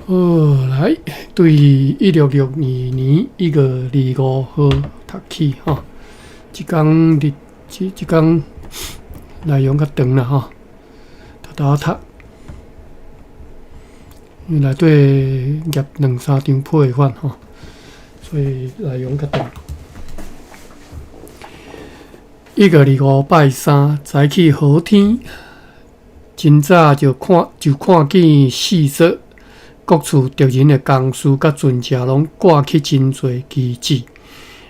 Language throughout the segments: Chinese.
来，对1662年1月25号读起吼，即天内容较长啦吼，偷读，因为内底夹2-3张配款吼，所以内容较长。1月25拜三，早起好天，真早就看见四色。各处敌人的工事甲船只拢挂起真侪旗帜，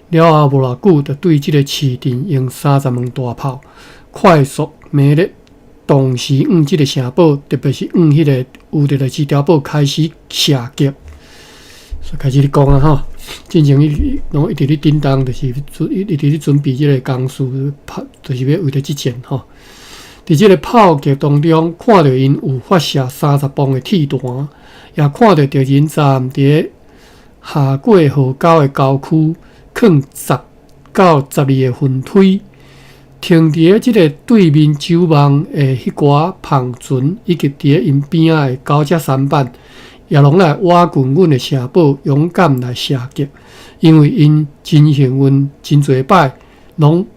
了后无偌久，就对即个市镇用30门大炮快速猛烈，同时即个城堡，特别是迄个有着2条堡开始射击。开始咧讲啊吼，进前拢一直咧叮当，就是一直咧准备即个工事，就是要为着即战吼。伫即个炮击当中，看到因有发射30磅的铁弹。也看到敌人站伫下过河沟的沟区，放10到12个分推，停伫即个对面守望的迄寡篷船，以及伫因边仔的高架山板，也拢来挖滚阮的城堡，勇敢来射击。因为因真幸运，真侪摆拢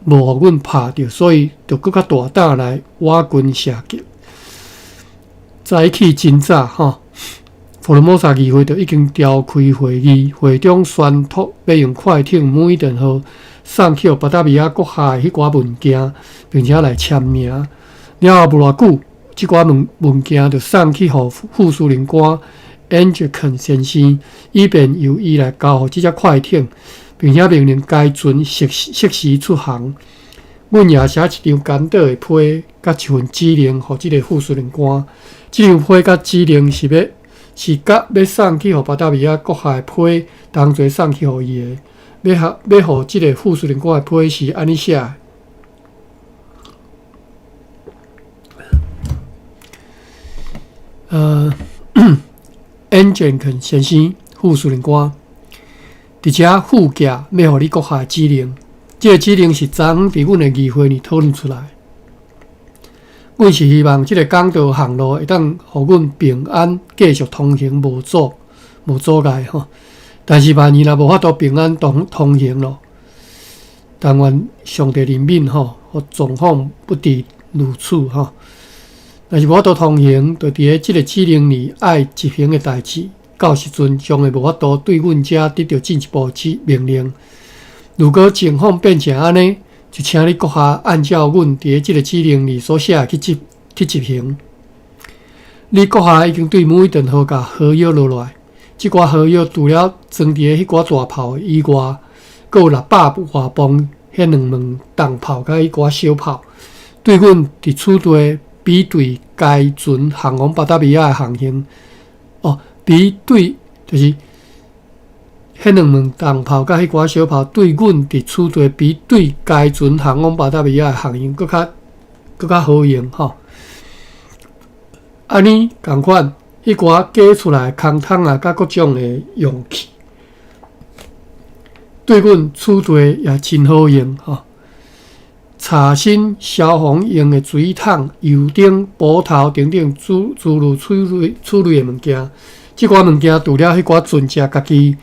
无互阮拍着，所以就搁较大胆来挖滚射击。早起真早吼，福尔摩沙议会就已经召开会议，会中宣布要用快艇每顿号送去巴达维亚国下的迄寡物件，并且来签名。了后无偌久，即寡物件就送去互副司令官 Anglican 先生，以便由伊来交互即只快艇，并且命令该船适时出航。阮也写一张简短的批，甲一份指令，互即个副司令官。即张批甲指令是甲要送去互巴达维亚国下的批，同齐送去互伊的。要互即个副司令官的批是安尼写的。Anglican 先生，副司令官，伫遮附件要互你国下的指令。这个指令是昨昏伫阮的议会里讨论出来。阮是希望这个港道航路会当互阮平安继续通行，无阻碍吼。但是万一若无法度平安通行咯，但愿上帝怜悯吼，互状况不至如此吼。若是无法度通行，就伫咧即个指令里爱执行的代志，到时阵将会无法度对阮遮得到进一步命令。如果情况变成安尼，就请你阁下按照阮伫咧即个指令里所写去执行。你阁下已经对每一顿号甲合约落来，即寡合约除了装伫咧迄寡大炮以外，阁有600外磅迄2门重炮甲迄寡小炮，对阮伫此地比对该船航往巴达维亚的航行，比对就是。迄2门重炮甲迄寡小炮对阮伫此地比对该船航往巴达维亚的航行搁较好用吼。安尼共款，迄寡加出来空桶啊，甲各种的容器，对阮此地也真好用吼。茶身、消防用的水桶、油灯、补头等等诸如此类的物件，即寡物件除了迄寡船只家己。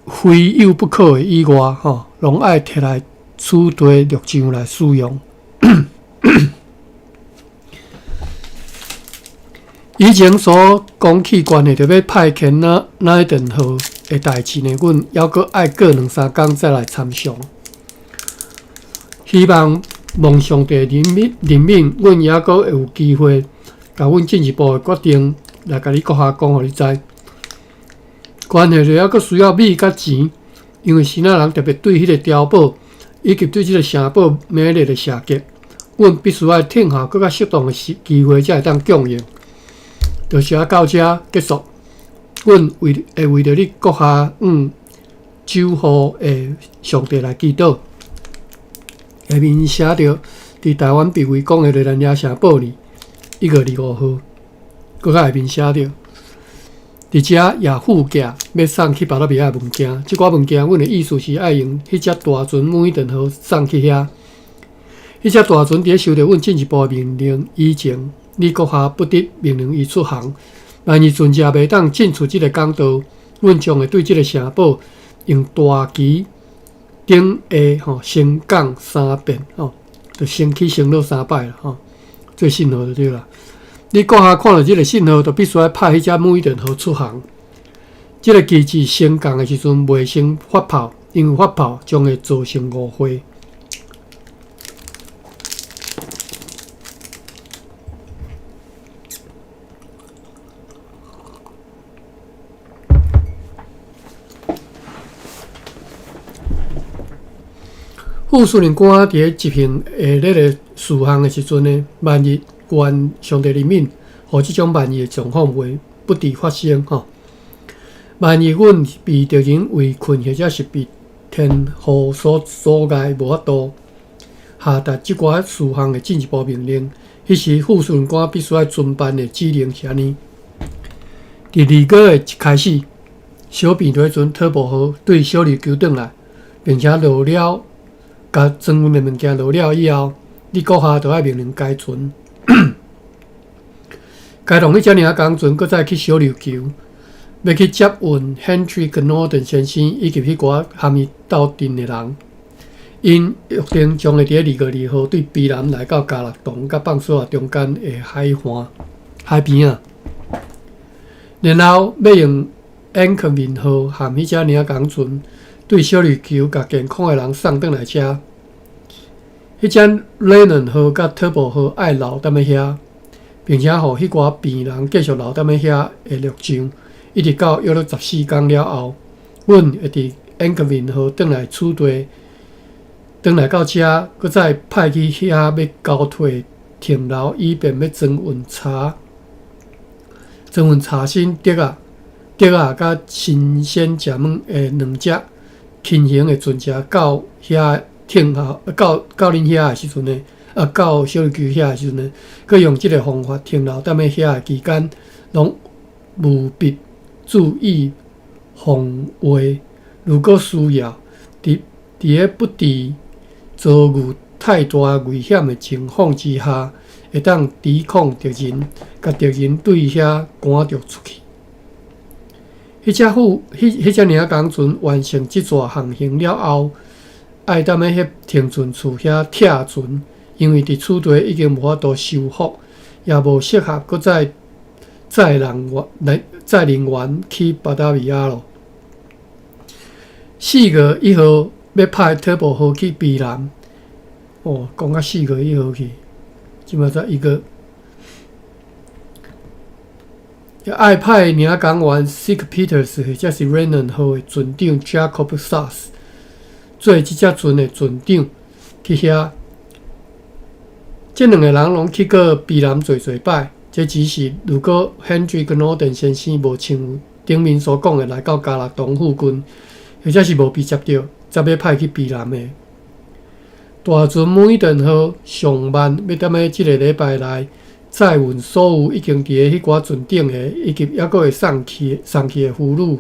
非有不可的以外，拢爱摕来此地陆上来使用。以前所讲起关系着要派遣哪一顿号的代志呢？阮还阁爱过2-3天再来参详。希望上帝怜悯，阮也阁会有机会，甲阮进一步的决定来甲你阁下讲，互你知。关系就还阁需要米甲钱，因为新仔人特别对迄个碉堡以及对即个城堡猛烈的射击，阮必须要听候搁较适当的机会才会当供应。就是到遮结束，阮为着你阁下守护的上帝来祈祷。下面写着伫台湾被围攻的兰雅城堡里，1月25号，搁较下面写着。伫遮也附件要送去巴达维亚的物件，即寡物件，阮的意思是爱用迄只大船每一顿号送去遐。迄只大船伫咧收到阮进一步的命令以前，你阁下不得命令伊出航，万一船只袂当进出即个港道，阮将会对即个城堡用大旗顶下升降3遍就升起升落3摆啦做信号就对啦。你搁下看到即个信号，就必须要派迄只母一点号出航。即个机制升降的时阵袂先发炮，因为发炮将会造成误会。副司令官伫执行下列个事项的时阵呢，万一愿上帝怜悯，互即种万一的状况袂不敌发生万一阮被敌人围困，或者是被天雨所阻碍，无法度下达即寡事项的进一步命令，迄时副司令官必须要遵办的指令是安尼：伫2月的一开始，小便队船特步号对小琉球转来，并且落了。甲装运的物件落了以后，你阁下就要命令该船，该同迄只尔工船，搁再去小琉球，要去接运 Hendrik Norden 先生以及迄寡含伊斗阵的人。因约定将会伫2月2号对卑南来到加勒东甲放索中间的海边然后要用 Anchorman 号含迄只尔工船。对小琉球甲健康的人送转来遮，迄只 Lennon 号甲 Turbo 号爱留踮咧遐，并且互迄寡病人继续留踮咧遐的录像，一直到约14天了后，阮会伫 Anchorman 号转来处队，转来到遮，搁再派去遐要交替停留，以便要装运查新竹甲新鲜食物的2只。轻型的船只到遐停后，到恁遐的时阵呢，到小琉球遐的时阵呢，佮用即个方法停留，踮咧遐的期间，拢务必注意防卫。如果需要，伫咧不致遭遇太大危险的情况之下，会当抵抗敌人，甲敌人对遐赶着出去。迄只尔工船完成即座航行了后，爱踮咧迄停船处遐拆船，因为伫此地已经无法度修复，也无适合搁再载人员去巴达维亚咯。4月1号要派特步号去卑南，讲到4月1号去，即马才1个。爱派领港员 Sic Peters 或者是 Renan 号的船长 Jacob Sass 做即只船的船长去遐。这2个人拢去过卑南做摆，这只是如果 Hendrik Norden 先生无像顶面所讲的来到加勒东附近，或者是无被接到，才要派去卑南的。大船每一顿号上万要踮咧即个礼拜内。载运所有已经伫咧迄寡船顶的，以及还佫会送去的妇女、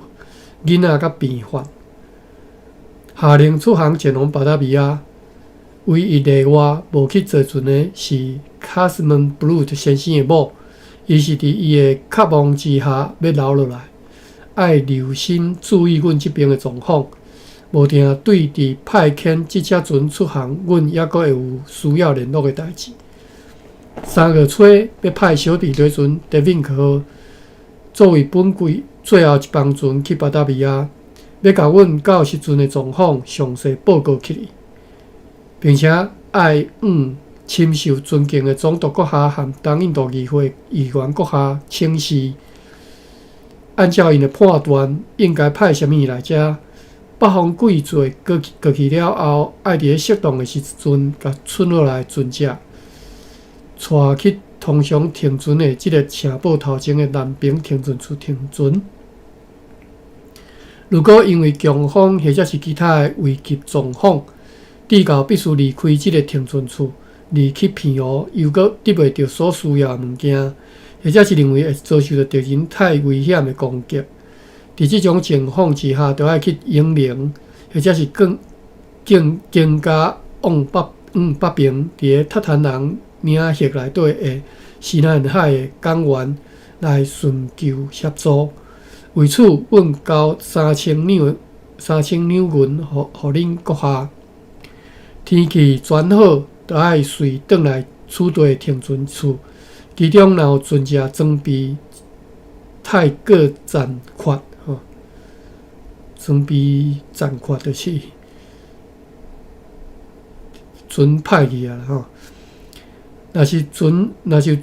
囡仔甲病患，下令出航前往巴达维亚。唯一例外无去坐船的是 Casman Brut 先生的某，伊是伫伊的渴望之下要留落来，爱留心注意阮即边的状况，无定对伫派遣即只船出航，阮还佫会有需要联络的代志。3月初要派小弟队船 Devink 号作为本季最后一帮船去巴达维亚，要甲阮到时阵的状况详细报告起来，并且爱深受尊敬的总督阁下和东印度议会议员阁下请示，按照因的判断，应该派什么来遮？北方贵罪过去了后，爱伫咧适当的时阵，甲剩落来船只。带去通常停船的即个城堡头前的南边停船处停船。如果因为强风或者是其他的危急状况，至到必须离开即个停船处，离去偏湖，又搁得袂到所需要的物件，或者是认为会遭受到敌人太危险的攻击，伫即种情况之下，就要去英灵，或者是更加往北边，伫咧塔坦人。领域内底的西南海的港湾来寻求协助。为此，阮交3000两银，互恁阁下。天气转好，就爱随转来厝地停船处。其中若有船只装备太过残缺，装备残缺就是船歹去啊吼。若是船只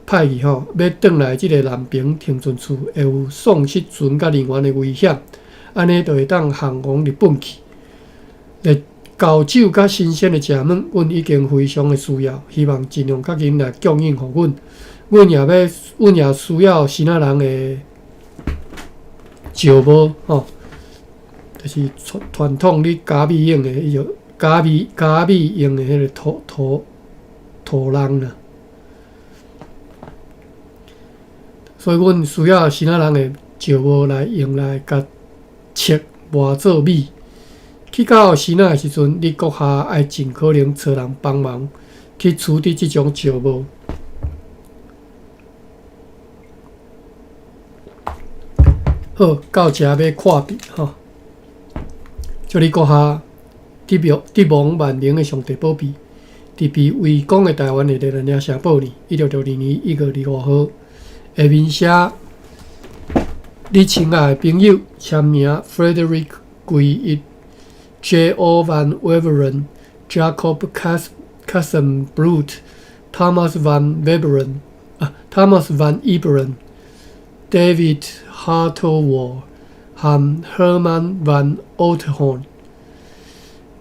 歹去吼，要转来即个南平停船处，会有丧失船甲人员的危险。安尼就会当航往日本去。交酒甲新鲜的食物，阮已经非常的需要，希望尽量较紧来供应互阮。阮也需要新仔人的石帽吼，就是传统你加米用的迄种加米用的迄个土人啦。所以，阮需要新仔人的石帽来用来甲切磨做米。去到时仔的时阵，你阁下爱尽可能找人帮忙去处理即种石帽。好，到遮要看毕吼，祝你阁下得蒙万灵的上帝保庇，特别为港的台湾的热人社保年，1662年1月25号，下面写你亲爱的朋友签名 Frederick 归一。J.O. van Weveren, Jacob Kassenbrot, Thomas van Iberen, David Hartwell 和 Herman van Oudthorn。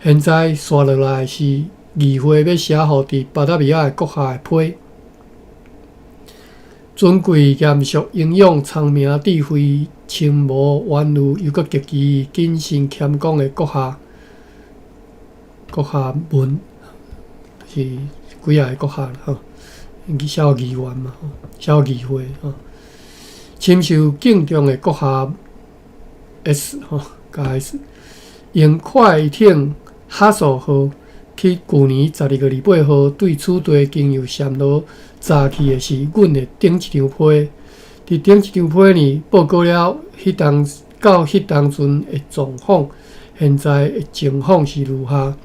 现在刷落来是议会要写予伫巴达维亚的国下的批。尊贵、严肃、英勇、聪明、智慧、清无弯路，又阁极其谨慎谦恭的国下文，是几个国下吼，去写予议员嘛，写予议会吼，深受敬重的国下 S 吼，加 S， 用快艇哈索号去旧年12月28号对此地经由暹罗炸去的是阮的顶一张批，伫顶一张批呢报告了到迄当阵的状况，现在的情况是如下。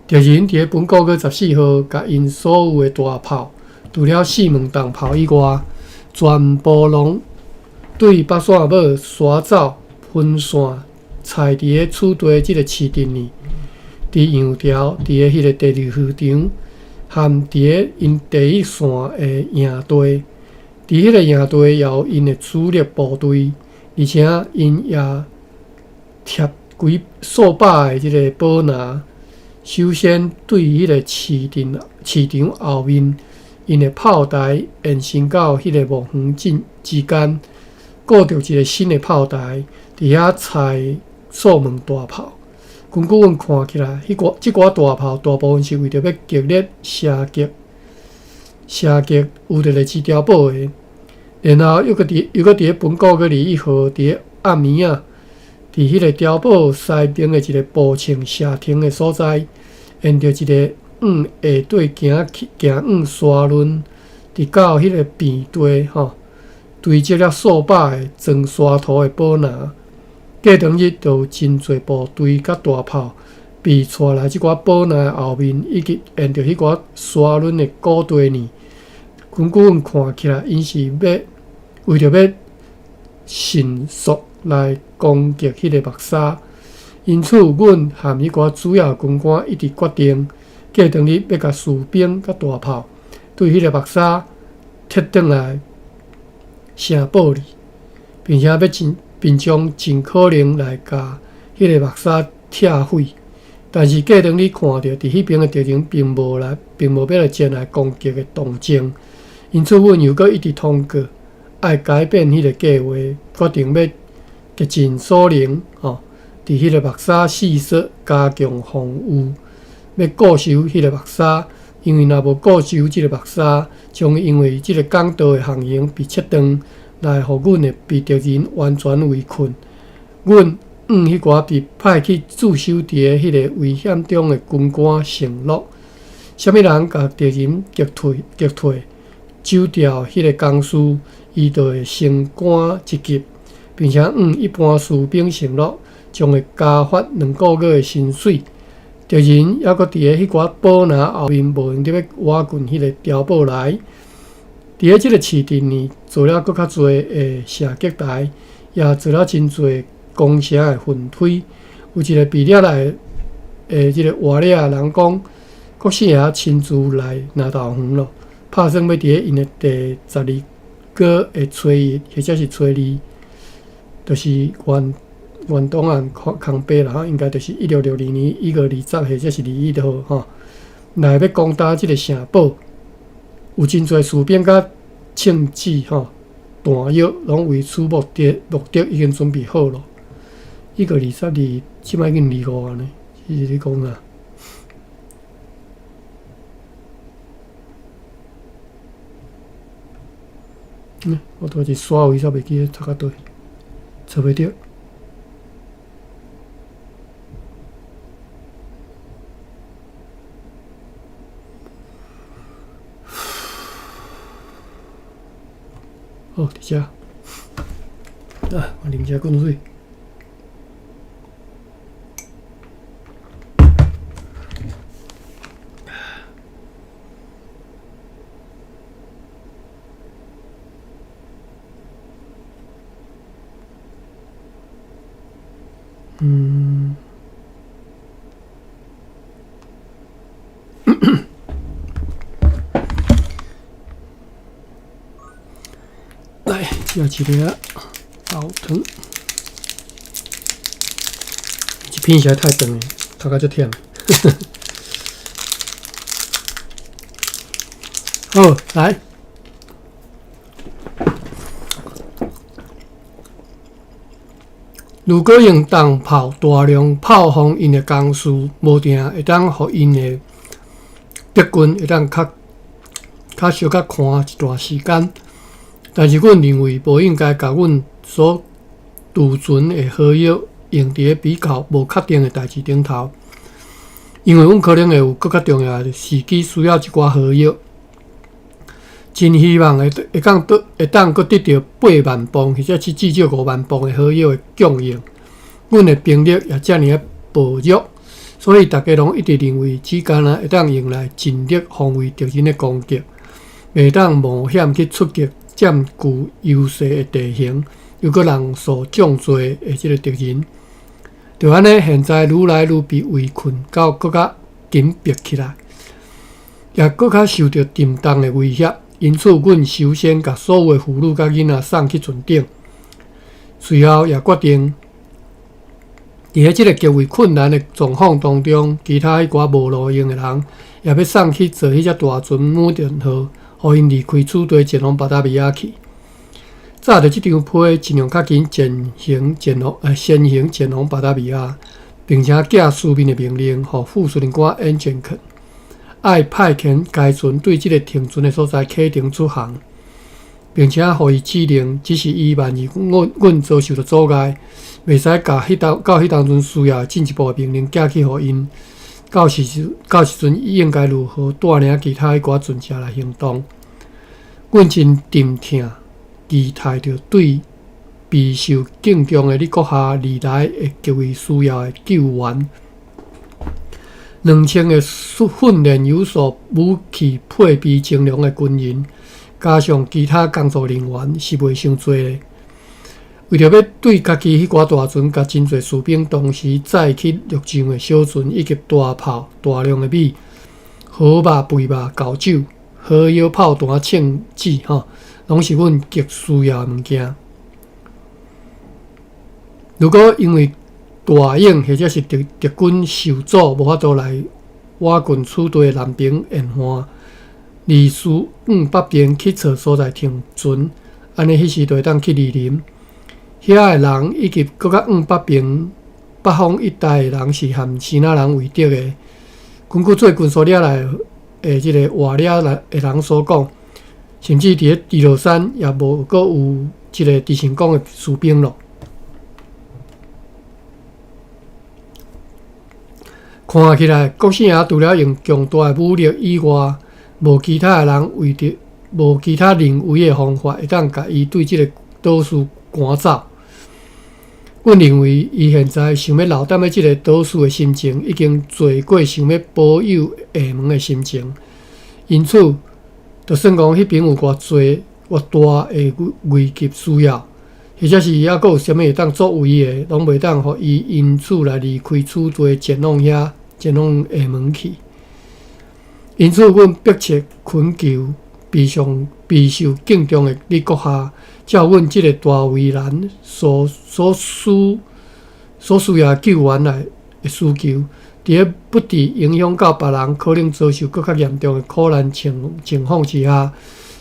敌人伫本国月14号，甲因所有的大炮，除了4门重炮以外，全部拢对北线尾刷走分线，踩伫个此地即个市镇呢，伫杨条，伫个迄个第二渔场，含伫个因第一线的营队，伫迄个营队也有因的主力部队，而且因也贴数百个即个保拿。首先，对迄个市场后面，因的炮台延伸到迄个幕园之间，固着一个新的炮台，伫遐采数门大炮。根据阮看起来，即寡大炮大部分是为着要激烈射击有着市碉堡的。然后又搁伫本国个21号，伫个暗暝啊，伫迄个碉堡西边的一个步枪射停的所在。沿着一个下底行沙轮，伫到迄个边地吼，堆积了数百个装沙土的宝拿。过当日就有真侪部队甲大炮被带来即寡宝拿的后面，以及沿着迄寡沙轮的古地呢。根据阮看起来，因是为着要迅速来攻击迄个目沙。因此，阮和迄寡主要军官一直决定，过当日要甲士兵甲大炮对迄个目沙贴转来城堡里，并将尽可能来甲迄个目沙拆毁。但是过当日看到伫迄边的敌人并无要来前来攻击的动静，因此阮又搁一直通过，爱改变迄个计划，决定要竭尽所能吼。伫迄个目沙四侧加强防御，要固守迄个目沙，因为若无固守即个目沙，将因为即个港道的航行被切断，来互阮的被敌人完全围困。阮迄寡被派去驻守伫个迄个危险中的军官承诺，什么人甲敌人击退，走掉迄个工事，伊就会升官一级，并且一般士兵承诺将会加发2个月的薪水。敌人还阁伫咧迄寡堡拿后面无用得要挖进迄个碉堡来。伫咧即个市镇呢，做了阁较侪的射击台，也做了真侪工程的分推。有一个被抓来即个活掠人讲，国姓爷亲自来拿豆园咯，拍算要伫咧因的第12个的初一或者是初2，就是原档案空白啦，应该就是1662年1月20或者是21号吼，来要攻打即个城堡，有真侪士兵甲枪支吼、弹药，拢为此目的已经准备好咯。1月22，即摆已经25啊呢，是你讲啊？我拄一刷位煞袂记咧读到对，找袂着。哦，伫遮。我啉遮滚水。来，要一个熬汤，一片实在太长了，头壳足忝。好，来。如果用弹炮大量炮轰因的工事，无定会当互因的敌军会当较小可看一段时间。但是，阮认为无应该甲阮所储存的好药用伫比较无确定的代志顶头，因为阮可能会有更较重要的时机需要一寡好药。真希望会当阁得到8万磅或者是至少5万磅的好药的供应。阮的兵力也遮尔薄弱，所以大家拢一直认为只干会当用来尽力防卫敌人的攻击，袂当冒险去出击占据优势的地形，又阁人数众多的即个敌人。就安尼，现在愈来愈被围困到阁较紧迫起来，也阁较受到沉重的威胁。因此，阮首先甲所有的妇女甲囡仔送去船顶，随后也决定，伫咧即个极为困难的状况当中，其他迄寡无路用的人，也要送去坐迄只大船母舰号，互因离开此地前往巴达比亚去。早着即张批尽量较紧先行前往巴达比亚，并且寄书面的命令，互副司令官恩杰肯。爱派遣该船对即个停船的所在启程出航，并且予伊指令，只是伊万一阮遭受到阻碍，袂使到迄当阵需要进一步的命令寄去予因。到时阵应该如何带领其他迄寡船只来行动？阮真沉痛，期待着对备受敬重的你国下而来的极为需要的救援。2000个训练有素、武器配备精良的军人，加上其他工作人员是袂伤多的。为着要对家己迄寡大船甲真侪士兵同时载去陆上的小船以及大炮、大量的米、好肉、肥肉、厚酒、好药、炮弹、枪支，拢是阮极需要的物件。如果因为大影或者是敌军受阻，无法度来挖进此地南边沿岸，离苏北边去找所在停船，安尼迄时就会当去莅临。遐个人以及搁较北边北方一带的人是含支那人为敌的。根据最近所掠来的即个活掠来的人所讲，甚至伫咧地罗山也无阁有一个地成功的士兵咯。看起来，郭姓爷除了用强大的武力以外，无其他人为的方法会当甲伊对即个岛主赶走。阮认为，伊现在想要留踮咧即个岛主的心情，已经做过想要保有厦门的心情，因此，就算讲迄边有偌大的危急需要，或者是抑阁有啥物会当作为的，拢袂当互伊因此来离开此地，前往厦门去。因此，阮迫切恳求备受敬重的李阁下，照阮即个大为难所需要救援来的需求，伫咧不致影响到别人，可能遭受更较严重的苦难情况之下，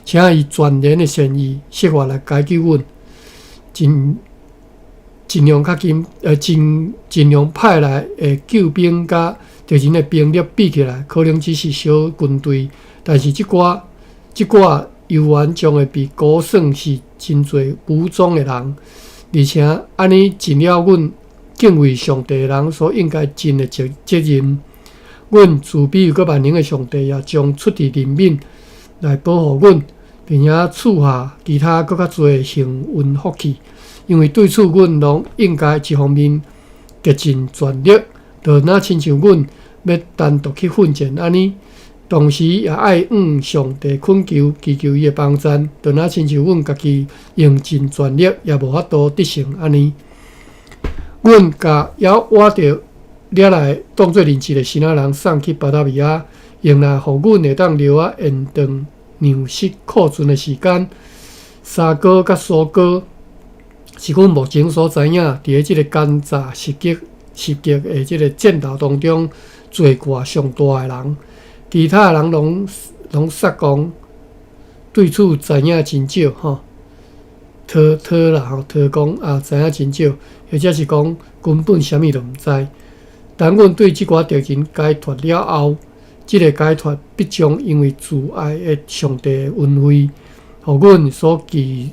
请以全然的善意设法来解救阮，尽量派来的救兵甲敌人的兵力比起来，可能只是小军队，但是即寡犹原将会被估算是真侪武装的人，而且安尼尽了阮敬畏上帝的人所应该尽的责任。阮慈悲又阁万能的上帝也将出伫人命来保护阮，并且赐下其他更较侪幸运福气。因为对此，阮拢应该一方面竭尽全力，就若亲像阮要单独去奋战安尼。同时也爱向上帝恳求，祈求伊的帮助，就若亲像阮家己用尽全力，也无法度得胜安尼。阮甲也挖着掠来当作人质的新仔人送去巴达维亚，用来互阮会当留啊延长粮食库存的时间。沙哥甲苏哥是阮目前所知影，伫咧即个奸诈袭击的即个战斗当中，罪过上大的人。其他人拢煞讲对此知影真少吼，讨讲啊知影真少，或者是讲根本啥物都毋知。但阮对即寡敌人解脱了后，即个解脱必将因为慈爱的上帝的恩惠，互阮所祈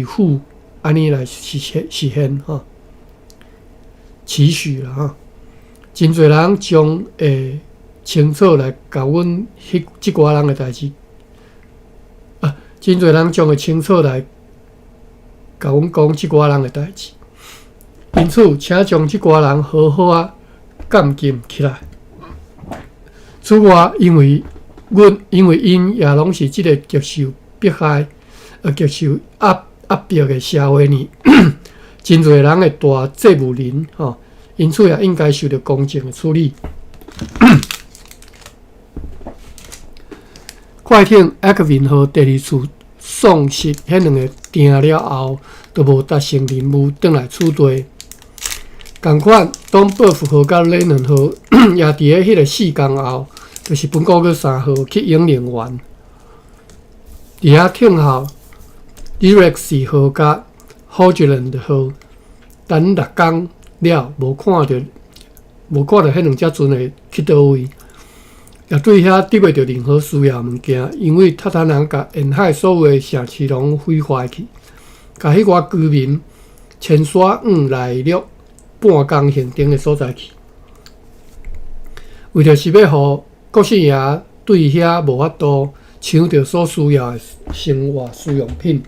福安尼来实现吼，期许啦吼。真侪人将清楚来甲阮即寡人的代志，真侪人将会清楚来甲阮讲即寡人的代志，因此，请将即寡人好好啊监禁起来。此外，因为因也拢是即个接受迫害、接受压迫的社会呢，真侪人的大责务人吼，因此也应该受到公正的处理。快艇 Edwin 号第二次丧失迄两个艇了后，就无达成任务，转来此地。同款，当报复号甲雷伦号也伫咧迄个4天后，就是本国个3号去英灵湾。伫遐艇后 ，Rex 号甲 Hogeland 号等6天了，无看到迄两只船会去倒位。也对遐得袂到任何需要物件，因为塔坦人甲沿海所有的城市拢毁坏去，甲迄寡居民迁徙来了半工现场的所在去。为着是要互国姓爷对遐无法度抢到所需要的生活需用品。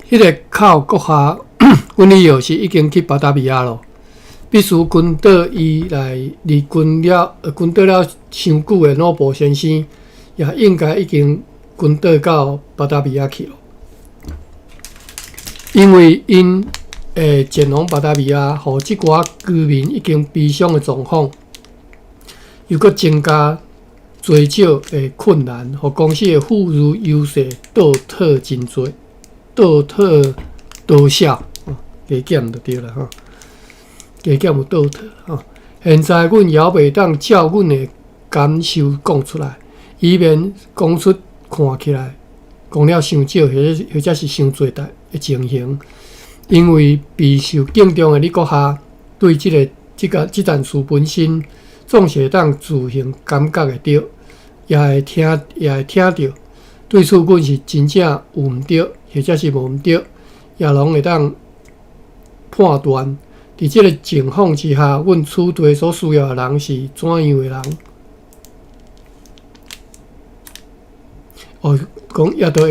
迄个靠国下。阮以后是已经去巴达维亚咯，必须跟倒伊来离军倒了伤久的诺布先生，也应该已经跟倒到巴达维亚去咯。因为因前往巴达维亚，互即寡居民已经悲伤的状况，又搁增加追少的困难，互公司的富裕优势倒退真多，倒退多少？加减就对了吼，加减有倒退吼。现在阮也袂当照阮的感受讲出来，以免讲出看起来讲了伤少，或者是伤侪的情形。因为备受敬重的你阁下对即件事本身，总是会当自行感觉会到，也会听到。对此，阮是真正有毋对，或者是无毋对，也拢会当判断。伫即个情况之下，阮厝地所需要的人是怎样的人？讲也都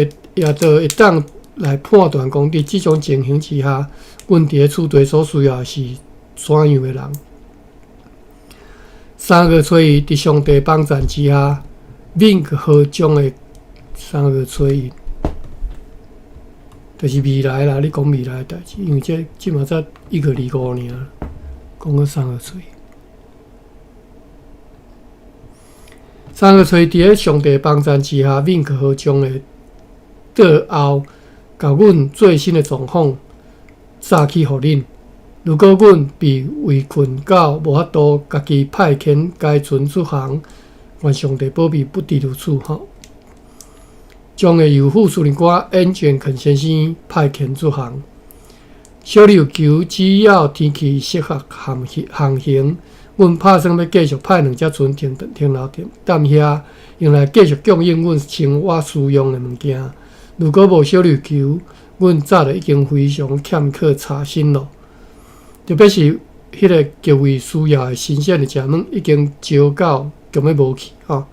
会当来判断，讲伫即种情形之下，阮伫个厝地所需要的是怎样的人？3个吹伊伫上帝帮助之下，免何种的3个吹伊，就是未来啦。你讲未来的代志，因为即嘛才1个2个尔，讲个3个吹。3个吹伫个上帝帮助之下，免何种的倒后，甲阮最新的状况早起互恁。如果阮被围困到无法度家己派遣该船出航，愿上帝保庇不敌如此吼。将会由副司令官安全肯先生派遣出航。小琉球只要天气适合航行，阮打算要继续派2只船停留踮遐，用来继续供应阮生活需用的物件。如果无小琉球，阮早就已经非常欠缺查身咯。特别是迄个极为需要的新鲜的食物，已经少到根本无去吼。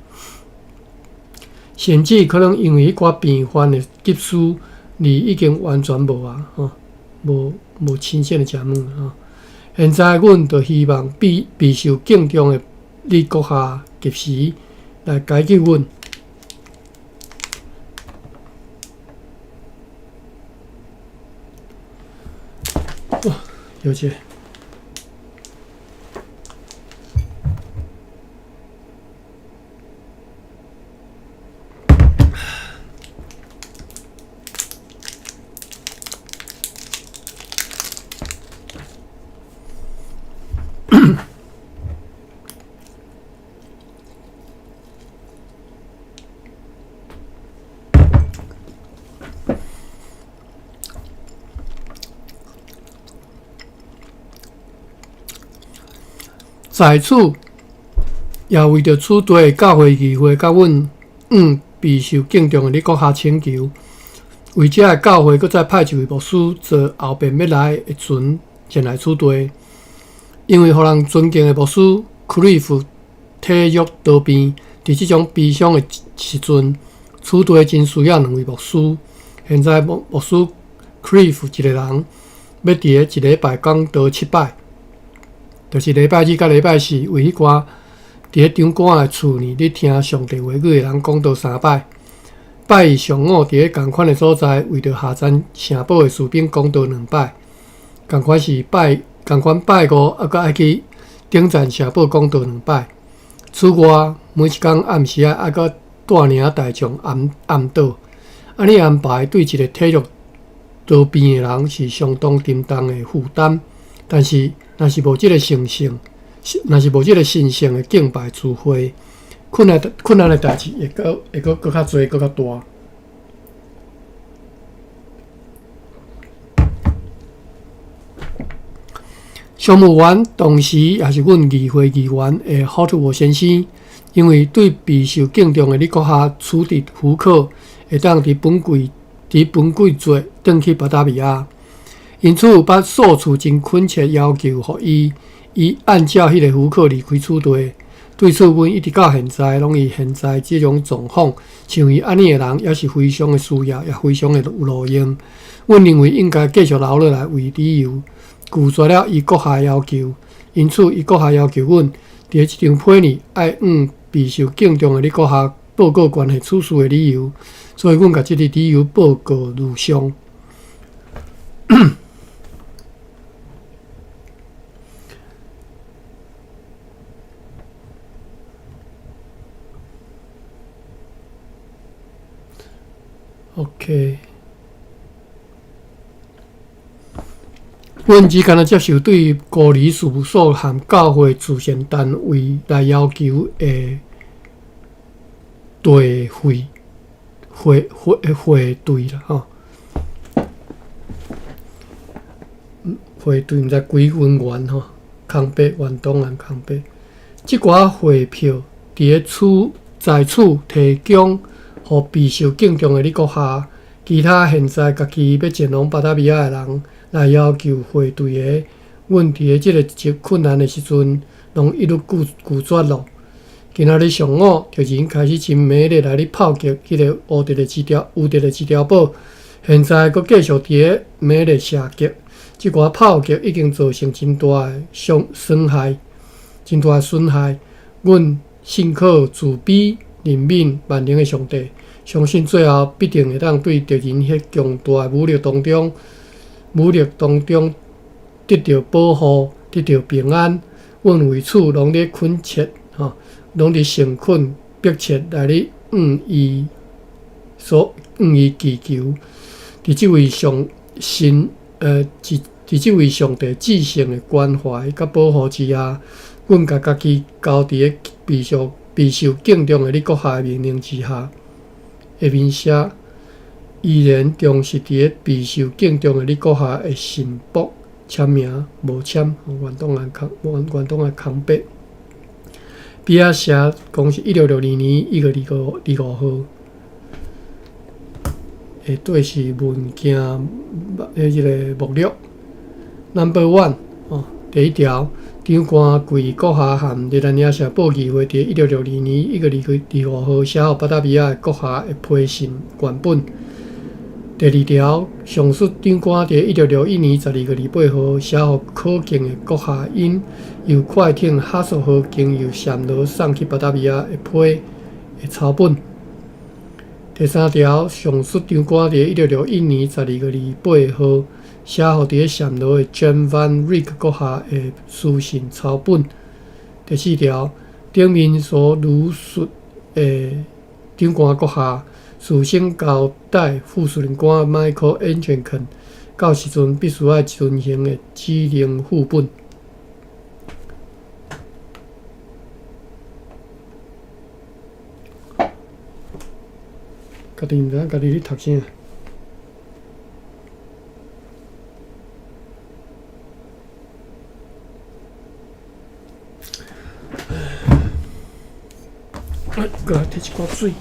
甚至可能因为迄寡病患的急需，你已经完全无啊吼，无新鲜的食物吼。现在阮就希望备受敬重的你阁下及时来解救阮。有些。在此，也为着此地的教会议会，甲阮备受敬重的你阁下请求，为遮个教会，搁再派一位牧师做后边要来的船前来此地，因为互人尊敬的牧师克里夫体弱多病，伫即种悲伤的时阵，此地真需要2位牧师。现在牧师克里夫一个人要伫个一礼拜讲道7摆。就是礼拜日甲礼拜四，为迄寡伫咧场馆的厝呢，咧听上帝话语的人讲道3摆。拜一上午伫咧共款的所在，为着下山城堡的士兵讲道2摆。共款拜五，搁爱去顶站城堡讲道2摆。此外，每一天暗时啊，搁带领大众暗祷。安尼安排对一个体弱多病的人是相当沉重的负担，但是若是无即个神性的敬拜聚会，困难的代志会搁较侪，搁较大。商务员同时也是阮议会议员的霍特沃先生，因为对备受敬重的你阁下处置胡克，会当伫本季节转去巴达维亚。因此，捌数次真恳切要求，互伊按照迄个胡克离开此地。对此，阮一直到现在，拢以现在即种状况，像伊安尼的人，也是非常的需要，也非常的有路用。阮认为应该继续留落来为理由，拒绝了伊阁下要求。因此，伊阁下要求阮伫即张批呢，爱备受敬重的你阁下报告关系此事的理由。所以，阮甲即个理由报告如上。OK， 阮只敢接受对孤儿事务所和教会慈善单位来要求的队会队啦，吼，会队毋知几分员吼，空白员当然空白。即寡会票伫咧在此提供。互备受敬重的你阁下，其他现在家己要前往巴达米亚的人，来要求会队的，阮伫个即个困难的时阵，拢一律拒绝咯。今仔日上午，就已经开始真猛烈来炮击迄个乌迪的纸条堡，现在佫继续伫个猛烈射击。即寡炮击已经造成真大的损害，阮信靠慈悲怜悯万能的上帝，相信最后必定会当对敌人迄强大的武力当中得到保护，得到平安。阮为此拢咧恳切拢伫诚恳迫切来咧伊祈求，伫即位上帝至圣的关怀甲保护之下，阮甲家己交伫个备受敬重的你国下的命令之下，下面写依然重视伫个备受敬重的你国下的信博签名无签，原档案空白。笔仔写讲是1662年1月25号，下底是文件迄个目录。Number 1第一条，长官贵国下含日兰亚社报议会伫1662年1月25号写予巴达米亚的国下的批信原本。第二条，上述长官伫1661年12月28号写予可敬的国下因，由快艇哈索号经由暹罗送去巴达米亚的批的草本。第三条，上述长官伫1661年12月28号写予伫个暹罗的 John Van Ryck 国下的书信草本。第四条，顶面所如述的长官国下，事先交代副司令官 Michael Angenken， 到时阵必须要遵行的指令副本。家己毋知影家己咧读啥。搁来摕一罐水。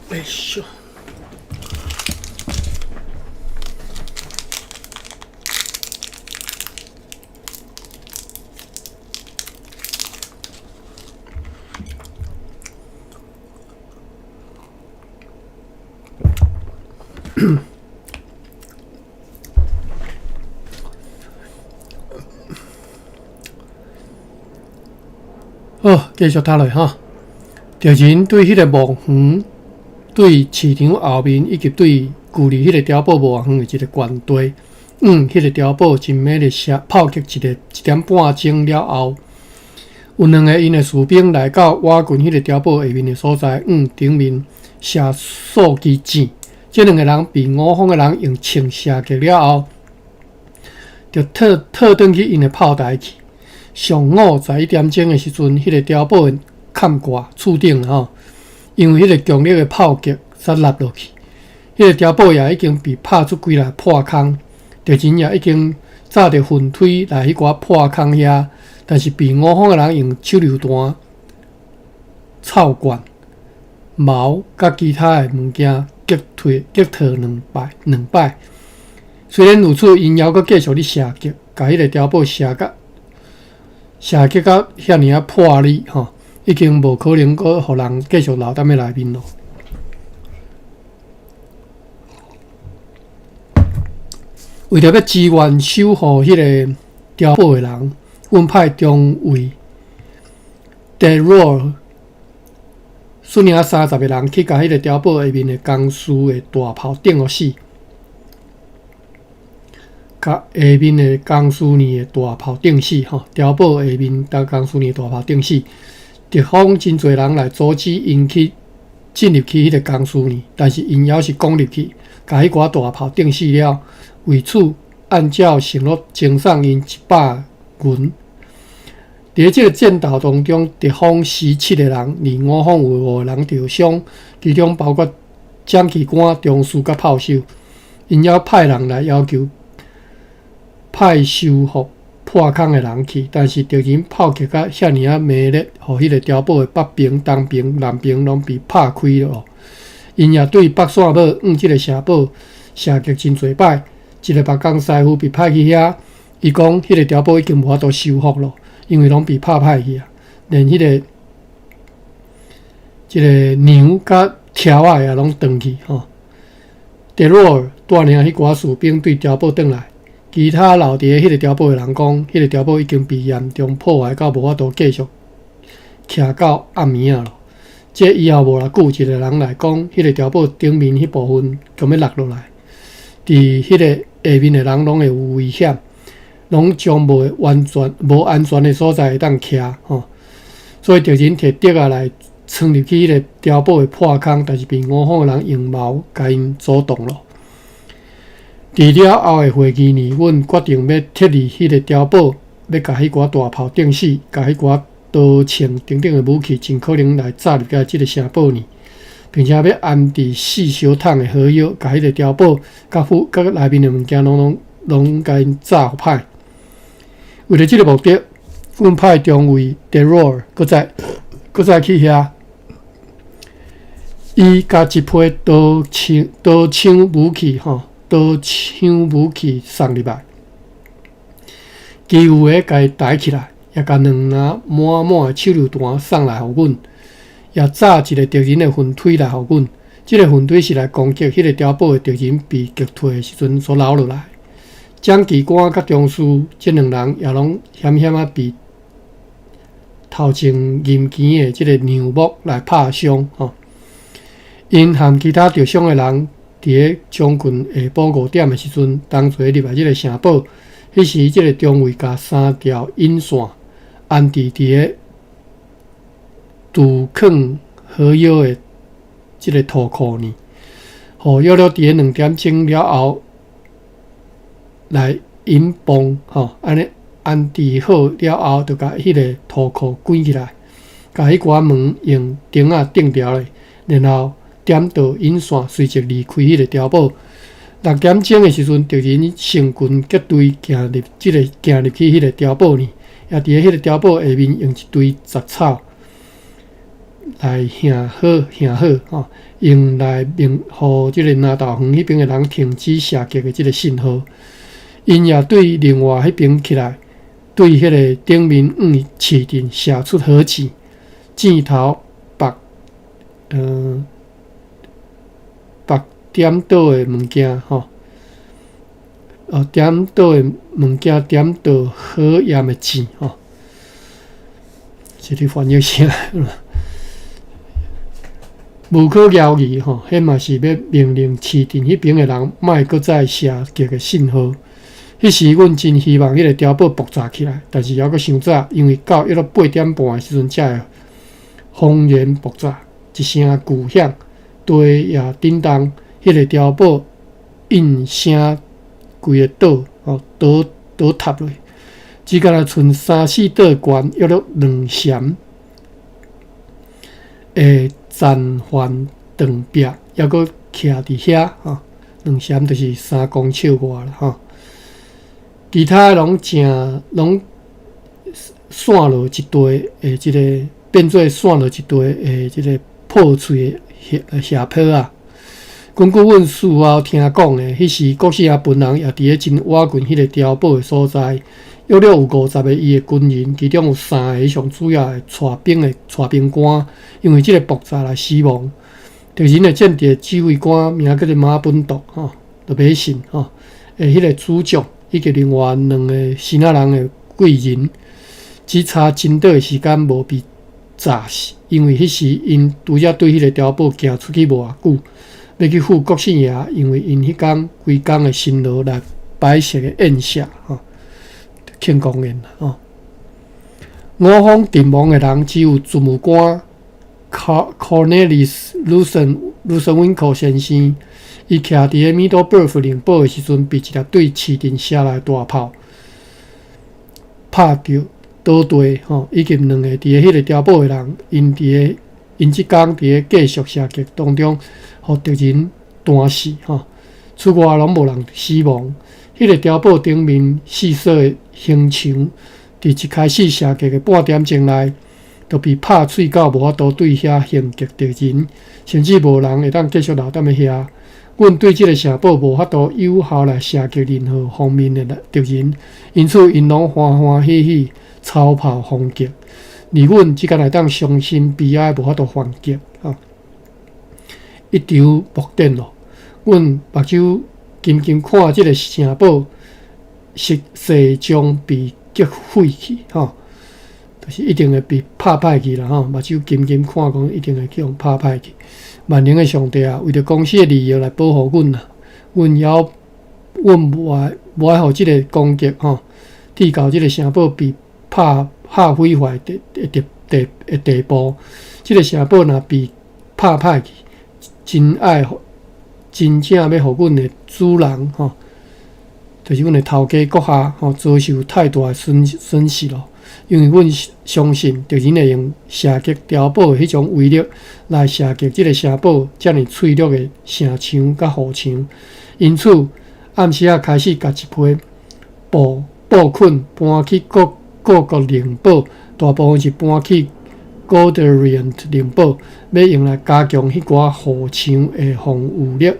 哎呦！好，继续读落哈。敌人对迄个墓园、对市场后面以及对距离迄个碉堡无远的一个悬地，迄个碉堡真猛烈炮击1点半钟了后，有2个因的士兵来到瓦群迄个碉堡下面的所在，顶面射数支箭。这2个人被我方的人用枪射击了后，就套转去因的炮台去。上午11点钟的时阵，迄个碉堡的坎挂厝顶因为迄个强烈的炮击煞落落去，迄个碉堡也已经被拍出几来破空，敌人也已经炸着分推来迄寡破空遐，但是被我方的人用手榴弹、草管、矛甲其他的物件击退两摆。虽然如此，因还阁继续咧射击，甲迄个碉堡射击到遐尔破裂已经无可能阁互人继续留踮咧内面咯。为着要支援守护迄个碉堡的人，阮派中尉 Delroy 率领30个人去甲迄个碉堡下面的工事的大炮顶落死，甲下面的工事呢的大炮顶死吼，碉堡下面甲工事呢大炮顶死，敌方真侪人来阻止因去进入去迄个工事呢，但是因还是攻入去，甲迄寡大炮顶死了。为此，按照承诺征送因100银。伫即个战斗当中，敌方死7个人，而我方有5个人受伤，其中包括蒋旗官、中士甲炮手。因要派人来要求派收复破空的人去，但是敌人炮击甲遐尔啊猛烈，互迄个碉堡的北边、东边、南边拢被拍开了。因也对北线堡即个城堡射击真侪摆。一个别工师傅被派去遐，伊讲迄个碉堡已经无法度修复了，因为拢被拍歹去啊，连迄个牛甲桥仔也拢断去吼。德罗尔带领迄寡士兵对碉堡转来，其他留伫迄个碉堡的人讲，迄个碉堡已经被严重破坏到无法度继续徛到暗暝啊咯。这以后无偌久，一个人来讲，迄个碉堡顶面迄部分咁要落落来，伫迄个下面的人拢会有危险，拢将无安全的所在会当徛吼，所以敌人摕竹仔来闯入去迄个碉堡的破空，但是被我方的人用矛甲因阻挡了。伫了后的会议呢，阮决定要撤离迄个碉堡，要甲迄寡大炮顶死，甲迄寡刀枪等等的武器，尽可能来炸入甲即个城堡呢。并且要安置4小桶的火药，甲迄个碉堡甲内面的物件拢甲因炸歹。为了即个目的，阮派中尉 Delroy 搁再去遐，伊甲一批刀枪武器送入来，其余的甲伊抬起来，也甲2篮满满的手榴弹送来互阮。也炸一个敌人的分队来互阮，即个分队是来攻击迄个碉堡的敌人被击退的时阵所留落来。蒋旗官甲中士即2人也拢险险啊被头前银钱的即个牛木来拍伤吼。因和其他受伤的人，伫个将军下晡5点的时阵，同齐入来即个城堡。迄时，即个中尉甲3条引线安置伫个杜肯河腰的即个土库呢，互约伫个2点钟了后来引爆吼，安尼安置好了后，就甲迄个土库关起来，甲迄寡门用钉仔钉牢咧，然后点导引线随即离开迄个碉堡。6点钟的时阵，敌人成群结队行入去迄个碉堡呢，也伫个迄个碉堡下面用一堆杂草来行好吼，用来互即个南投园迄边的人停止射击的即个信号。因也对另外迄边起来，对迄个顶面市镇射出火箭，箭头白点倒的物件吼，点倒的物件点倒火焰的箭吼，这里翻译起来了。无可疑议吼，迄嘛是要命令市镇迄边的人莫搁再射击的信号。迄时，阮真希望迄个碉堡爆炸起来，但是还阁伤早，因为到约8点半的时阵才会轰然爆炸，一声巨响，地也震动，迄个碉堡应声规个倒塌落，只敢若剩3-4道悬，约2弦的残垣断壁，还阁徛伫遐吼，2弦就是3公尺外啦吼。其他拢散落一堆诶，即个变做散落一堆诶，即个破碎诶斜坡啊。根据阮事后听讲诶，迄时国师爷本人也伫咧真瓦郡迄个碉堡诶所在，约有50个伊诶军人，其中有3个上主要诶带兵官，因为即个爆炸来死亡。敌人诶间谍指挥官名叫做马本笃吼，就迷信吼。迄个主角，以及另外2个新仔人的贵人，只差真倒的时间无被炸死，因为迄时因拄则对迄个碉堡行出去无偌久，要去赴国姓爷，因为因迄天规工的辛劳来摆设的宴席庆功宴五方阵亡的人只有字幕官 Cornelius Lusenwinkel 先生，伊徛伫个米多伯夫灵堡的时阵，被一粒对市镇射来大炮拍着倒地以及2个伫个迄个碉堡的人，因即天伫个继续射击当中，互敌人弹死此外拢无人死亡。迄个碉堡顶面四射的形墙，伫一开始射击的半点钟内，就被拍碎到无法度对遐行击敌人，甚至无人会当继续留踮咧遐。阮对即个城堡无法度有效来射击任何方面的敌人，因此因拢欢欢喜喜操炮攻击，而阮即间来当伤心悲哀，无法度还击一场目电咯。阮目睭紧紧看即个城堡，势将被击毁去就是一定会被拍歹去啦目睭紧紧看讲，一定会去互拍歹去。万能的上帝啊，为着公司的利益来保护阮阮无爱互即个攻击直到即个城堡被拍毁坏的地步。即个城堡若被拍歹去，真正要互阮的主人就是阮的头家阁下遭受太大的损失咯。因为阮相信敌人会用射击碉堡的迄种威力来射击即个城堡遮尔脆弱的城墙甲护墙，因此暗时开始甲一批步捆搬去各个灵堡，大部分是搬去 Golderian 灵堡，要用来加强迄寡护墙的防御力。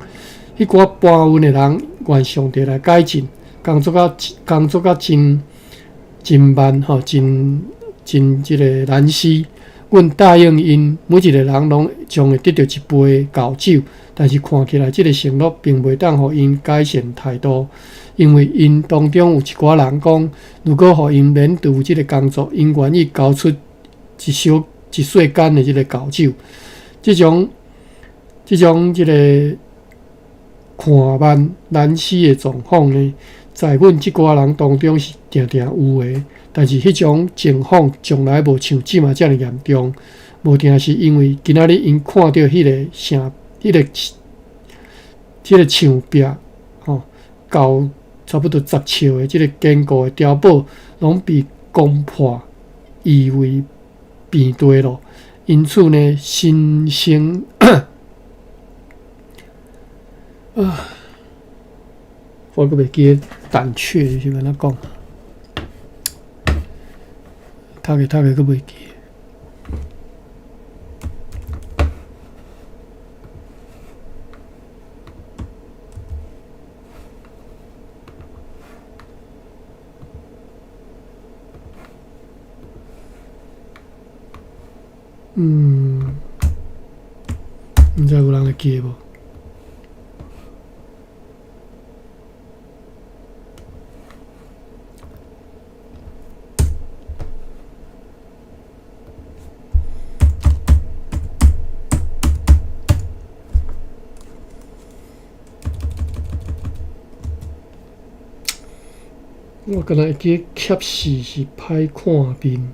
迄寡搬运的人愿上帝来改进，工作啊真慢真即个难死。阮答应因，每一个人拢将会得到一杯厚酒，但是看起来即个承诺并袂当互因改善态度，因为因当中有一寡人讲，如果互因免除即个工作，因愿意交出一世间的即个厚酒。即种即个看慢难死的状况呢，在阮即寡人当中是定定有诶，但是迄种情况从来无像即马遮尔严重。无定是因为今仔日因看到迄个墙壁高差不多10尺的即个坚固的碉堡，拢被攻破，夷为平地咯。因此呢，心生我阁袂记胆怯是安怎讲，读个阁袂记。毋知有人会记无？我敢若会记摄氏是歹看面。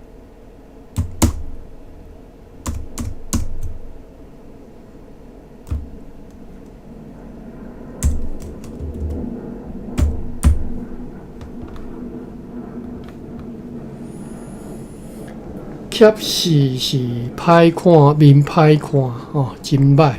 摄氏是歹看面歹看真歹。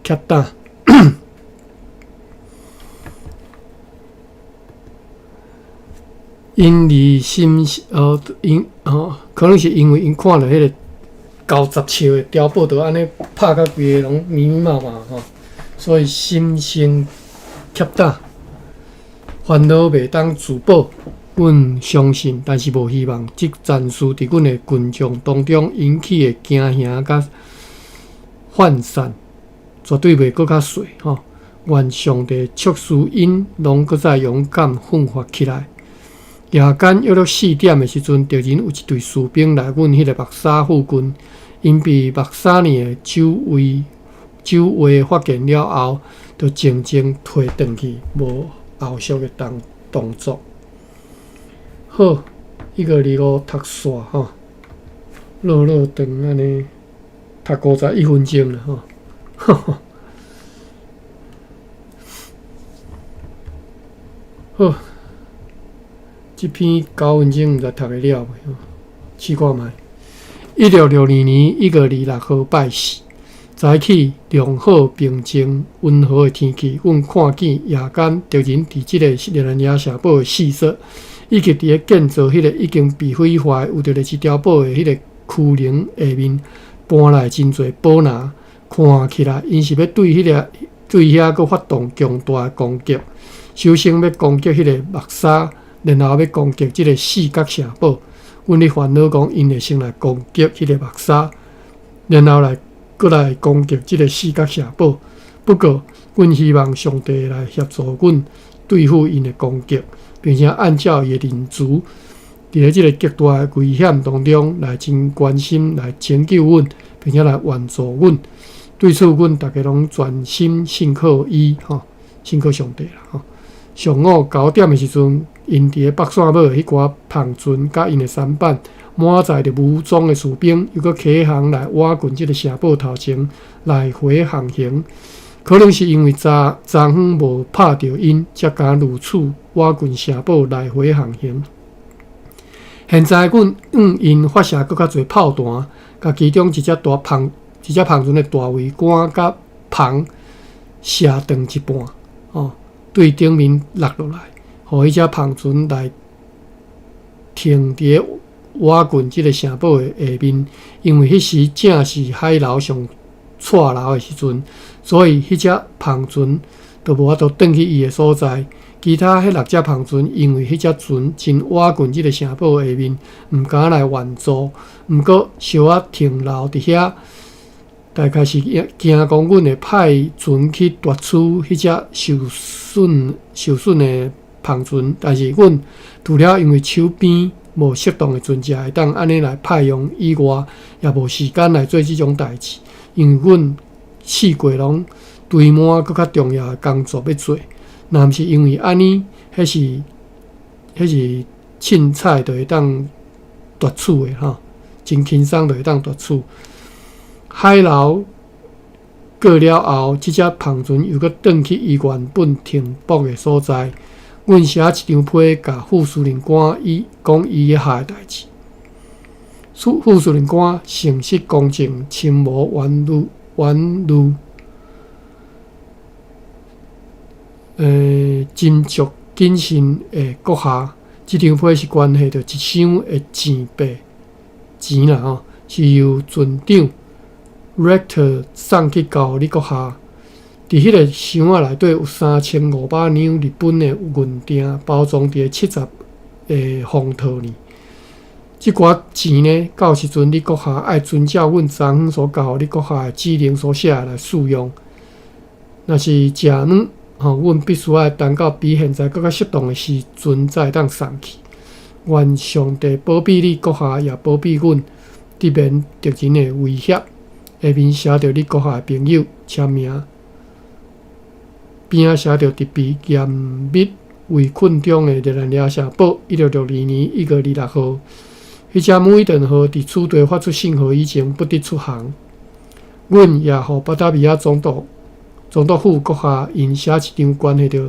Captain，因离心可能是因为因看到迄个90笑的碉堡，就安尼拍甲规个拢密密麻麻吼，所以心生怯胆，烦恼袂当自保。阮相信，但是无希望，即战事伫阮的群众当中引起的惊吓甲涣散，绝对袂搁较细吼。愿上帝促使因拢搁再勇敢奋发起来。夜间约4点的时阵，敌人有一队士兵来阮迄个目沙附近，因被目沙呢的周围发现了后，就静静退转去，无后续的动作。好，1:25读煞吼，落长安尼，读51分钟了吼。好，这篇9分钟毋知读会了袂？试看觅。1662年1月26号拜四，早起良好平静温和的天气，阮看见夜间敌人伫即个热兰野城堡的四侧，以及伫咧建造迄个已经被毁坏有着历史碉堡的迄个区陵下面，搬来真侪宝拿，看起来因是要对遐搁发动强大的攻击。首先要攻击迄个目沙，然后要攻击即个四角城堡。阮咧烦恼讲，因会先来攻击迄个目沙，然后搁来攻击即个四角城堡。不过，阮希望上帝来协助阮对付因的攻击，并且按照伊的人资，伫咧即个极大的危险当中来真关心来拯救阮，并且来援助阮。对此，阮大家拢全心信靠伊吼，信靠上帝啦吼。上午9点的时阵，因伫咧北线尾迄寡旁船甲因的舢板，满载着武装的士兵，又搁起航来挖近即个城堡头前来回航行。可能是因为昨昏无拍着因，才敢如此挖近城堡来回航行。现在阮因发射搁较侪炮弹，甲其中一只旁船的大桅杆甲旁射断一半，哦。对顶面落落来，互迄只旁船来停伫咧挖近即个城堡的下面，因为迄时正是海流上错流的时阵，所以迄只旁船就无法度转去伊的所在。其他迄6只旁船因为迄只船真挖近即个城堡下面，毋敢来援助，毋过小可停留伫遐。大概是惊讲，阮会派船去夺取迄只受损的旁船，但是阮除了因为手边无适当的船只会当安尼来派用以外，也无时间来做即种代志，因为阮四过拢堆满搁较重要的工作要做。若毋是因为安尼，迄是凊彩就会当夺取的吼，真轻松就会当夺取。海流过了后，即只旁船又搁转去伊原本停泊的所在。阮写一张批，甲副司令官讲伊遐的代志。副司令官诚实公正，亲无弯路。斟酌谨慎的阁下，即张批是关系到一箱的钱啦吼，是由船长。Rector 送去交你阁下，伫迄个箱仔内底有3500两日本的银锭，包装伫70个封套呢。即寡钱呢，到时阵你阁下爱遵照阮昨昏所交互你阁下的指令所写来使用。若是食软阮必须爱等到比现在更较适当的时阵才会当送去。愿上帝保庇你阁下，也保庇阮，避免敌人的威胁。下面写着你阁下的朋友签名，边仔写着特别严密围困中的热兰野城堡，1662年1月26号，迄只每顿号伫此地发出信号以前不得出航。阮也互巴达比亚总督府阁下因写一张关系到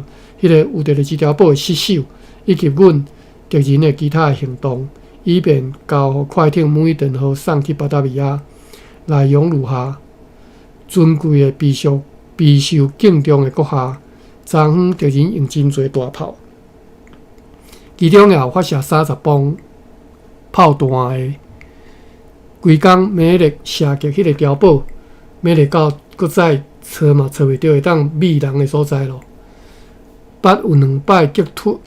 迄个有着历史碉堡的失守，以及阮敌人的其他的行动，以便交互快艇每顿号送去巴达比亚。内容如下：尊贵的备受敬重的阁下，昨昏敌人用真侪大炮，其中也有发射30磅炮弹的。规工每日射击迄个碉堡，每日到搁再找袂着会当灭人的所在咯。捌有2摆击退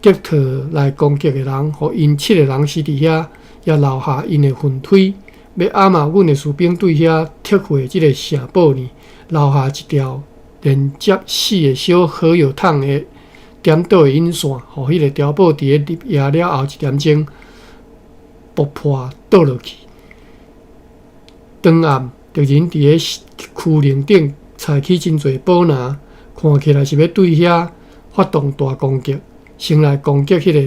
来攻击的人，互因7个人死伫遐，也留下因的魂腿。要暗嘛，阮的士兵对遐拆毁即个城堡呢，留下一条连接4个小好药桶的点倒的引线，互迄个碉堡伫咧入夜了后1点钟爆破倒落去。当暗，敌人伫咧区陵顶采起真侪宝拿，看起来是要对遐发动大攻击，先来攻击迄个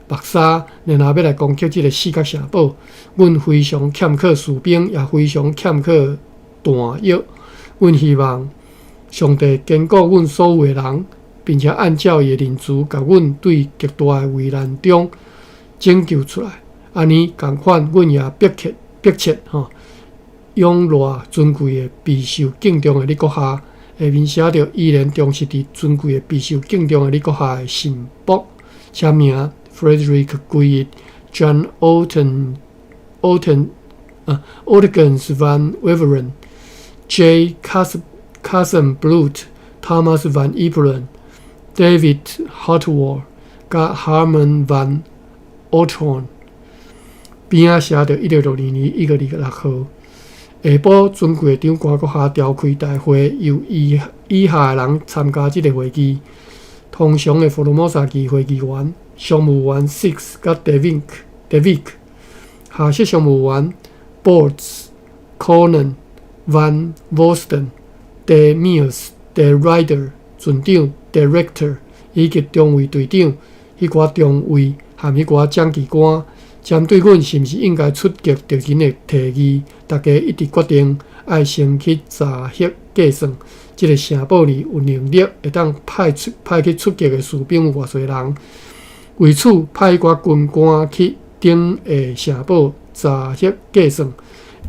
目沙，然后要来攻击即个4角城堡。阮非常欠缺士兵，也非常欠缺弹药。阮希望上帝坚固阮所有的人，并且按照伊的仁慈，甲阮对极大的危难中拯救出来。安尼共款，阮也迫切仰赖尊贵的、备受敬重的你阁下，下面写着依然重视伫尊贵的、备受敬重的你阁下的信博，写名 Frederick Guy John Ortegens van Weveren J. Kassenblut Thomas van Iperen David Hartwell 甲 Harman van Othorn。边仔写着1662年1月26号。下晡，尊贵的长官阁下召开大会，由以下的人参加这个会议：通常的福尔摩沙记会议员、商务员 Six 甲 Davick， 下设商务员 Boards、Conan、Van Vosten、De Meers、De Ryder、船长 Director 以及中尉队长，迄寡中尉和迄寡将旗官。针对阮是毋是应该出击敌人的提议，大家一致决定要先去查核计算，即个城堡里有能力会当派去出击的士兵有偌侪人。为此，派寡军官去顶下城堡查核计算，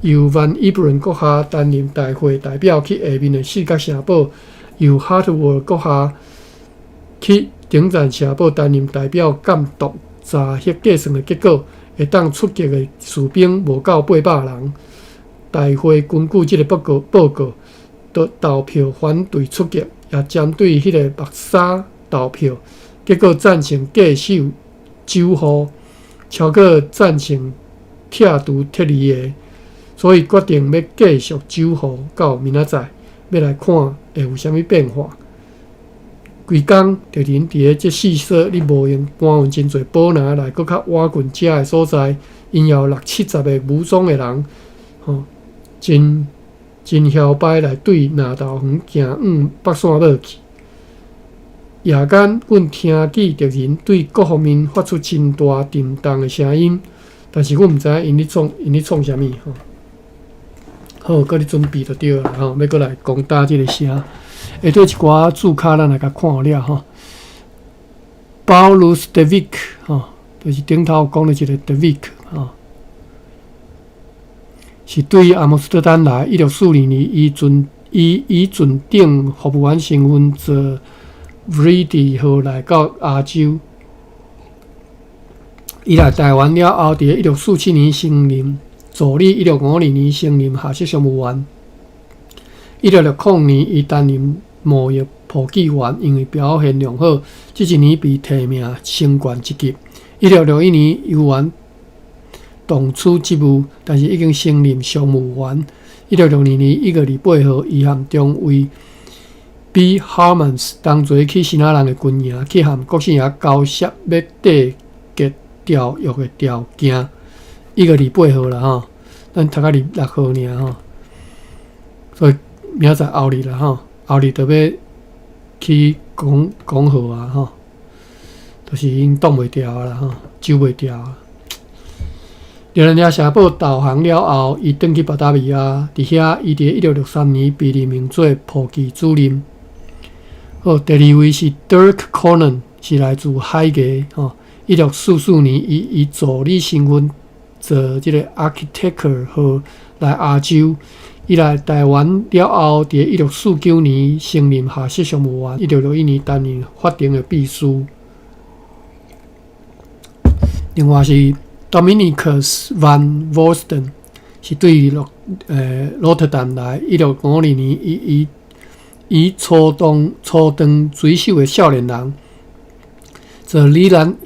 由van Iperen阁下担任大会代表去下面的4角城堡，由 Hartwell 阁下去顶站城堡担任代表监督查核计算的结果。会当出击的士兵无到800人。大会根据这个报告，投票反对出击，也针对迄个目沙投票，结果赞成继续守护，超过赞成拆除撤离的，所以决定要继续守护到明仔载，要来看会有啥物变化。规工敌人伫咧即四所你无用搬运真侪宝拿来，搁较瓦近遮的所在，因有60-70个武装的人，真嚣摆来对南投园行北线落去。夜间，阮听见敌人对各方面发出真大震动的声音，但是阮毋知影因咧创啥物好，搁咧准备就对了要搁来攻打即个城。下底一寡注卡咱来甲看了吼。Paulus Davick 就是顶头讲的一个 Davick 是对阿姆斯特丹来1642年以船长服务员身份坐 Vrede 号来到亚洲。伊来台湾了后，伫1647年升任助理，1652年升任下设商务员。1660年，伊担任贸易簿记员，因为表现良好，这一年被提名升官一级。1661年，由原动处职务，但是已经升任商务员。1662年1月28号，伊和中尉 B. Harmans 同齐去新亚人的军营，去和国姓爷交涉要缔结条约的条件。1月28号啦咱读到26号尔所以。明仔载后日啦后日就要去讲好啊就是因挡袂牢啦守袂牢啊。辽宁城堡投降了后，伊转去巴达维亚，伫遐伊伫1663年被任命做簿记主任。第二位是 Dirk Conan， 是来自海牙1644年，伊以助理身份做即个 architecture 号来亚洲。伊来台湾了后，伫1649年升任下设商务员，1661年担任法庭的秘书。另外是 Dominicus van Voorsten， 是对罗特丹来1652年以初当水手的少年人，做日兰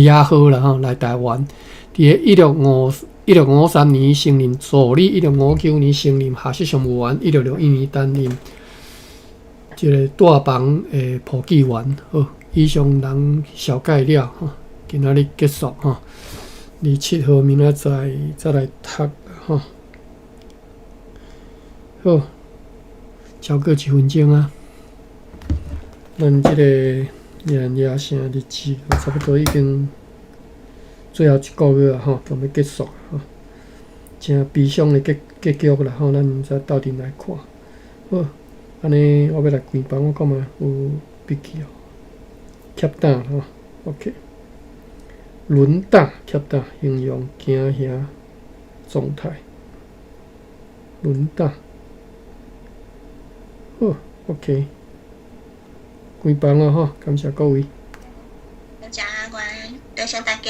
亚号啦吼来台湾，伫1653年升任助理，1659年升任下士常务员，1661年担任一个大房的簿记员。好，以上人小概了吼，今仔日结束吼，27号明仔载再来读吼。好，超过1分钟啊！咱即个野声日志差不多已经最后1个月啊，吼，就要结束吼，真悲伤的结局啦吼，咱再斗阵来看。好，安尼我要来关房，我看嘛有笔记哦，贴档吼 ，OK， 轮档贴档形容惊吓状态，轮档。好 ，OK， 关房了吼，感谢各位。大家晚安，多谢大家。